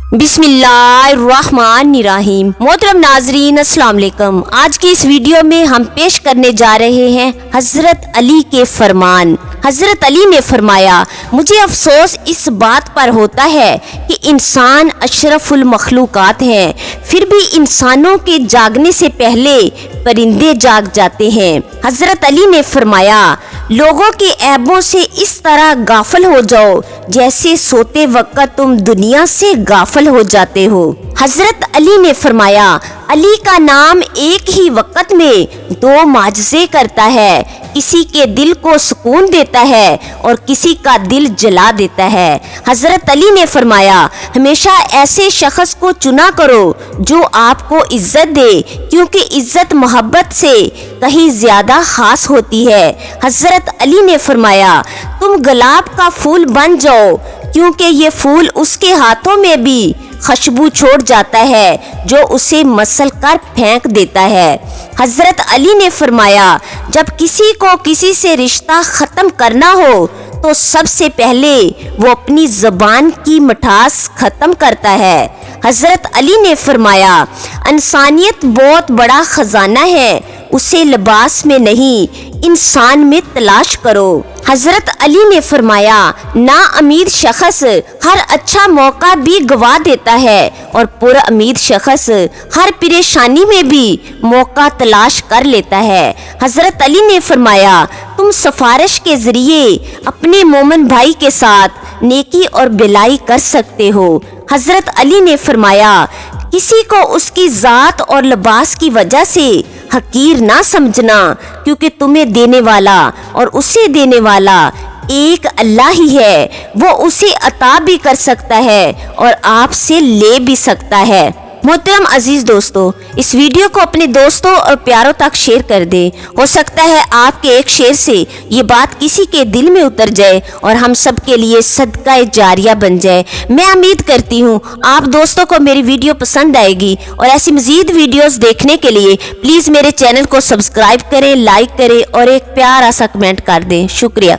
बिस्मिल्लाहिर्रहमानिर्रहीम। मोहतरम नाजरीन, अस्सलाम वालेकुम। आज की इस वीडियो में हम पेश करने जा रहे हैं हजरत अली के फरमान। हजरत अली ने फरमाया, मुझे अफसोस इस बात पर होता है कि इंसान अशरफुल मखलूकात हैं, फिर भी इंसानों के जागने से पहले परिंदे जाग जाते हैं। हजरत अली ने फरमाया, लोगों के ऐबों से इस तरह गाफिल हो जाओ जैसे सोते वक्त तुम दुनिया से गाफिल हो जाते हो। हजरत अली ने फरमाया, अली का नाम एक ही वक्त में दो माजज़े करता है, किसी के दिल को सुकून देता है और किसी का दिल जला देता है। हजरत अली ने फरमाया, हमेशा ऐसे शख्स को चुना करो जो आपको इज्जत दे, क्योंकि इज्जत मोहब्बत से कहीं ज्यादा खास होती है। हजरत अली ने फरमाया, तुम गुलाब का फूल बन जाओ, क्योंकि ये फूल उसके हाथों में भी खुशबू छोड़ जाता है जो उसे मसल कर फेंक देता है। हजरत अली ने फरमाया, जब किसी को किसी से रिश्ता खत्म करना हो तो सबसे पहले वो अपनी ज़बान की मिठास खत्म करता है। हजरत अली ने फरमाया, इंसानियत बहुत बड़ा खजाना है, उसे लिबास में नहीं इंसान में तलाश करो। हजरत अली ने फरमाया, ना उम्मीद शख्स हर अच्छा मौका भी गवा देता है और पुर उम्मीद शख्स हर परेशानी में भी मौका तलाश कर लेता है। हजरत अली ने फरमाया, तुम सिफारिश के जरिए अपने मोमिन भाई के साथ नेकी और भलाई कर सकते हो। हजरत अली ने फरमाया, किसी को उसकी जात और लिबास की वजह से हकीर ना समझना, क्योंकि तुम्हें देने वाला और उसे देने वाला एक अल्लाह ही है। वो उसे अता भी कर सकता है और आपसे ले भी सकता है। मोहतरम अजीज दोस्तों, इस वीडियो को अपने दोस्तों और प्यारों तक शेयर कर दें। हो सकता है आपके एक शेयर से ये बात किसी के दिल में उतर जाए और हम सब के लिए सदका जारिया बन जाए। मैं उम्मीद करती हूँ आप दोस्तों को मेरी वीडियो पसंद आएगी और ऐसी मजीद वीडियोस देखने के लिए प्लीज़ मेरे चैनल को सब्सक्राइब करें, लाइक करें और एक प्यारा सा कमेंट कर दें। शुक्रिया।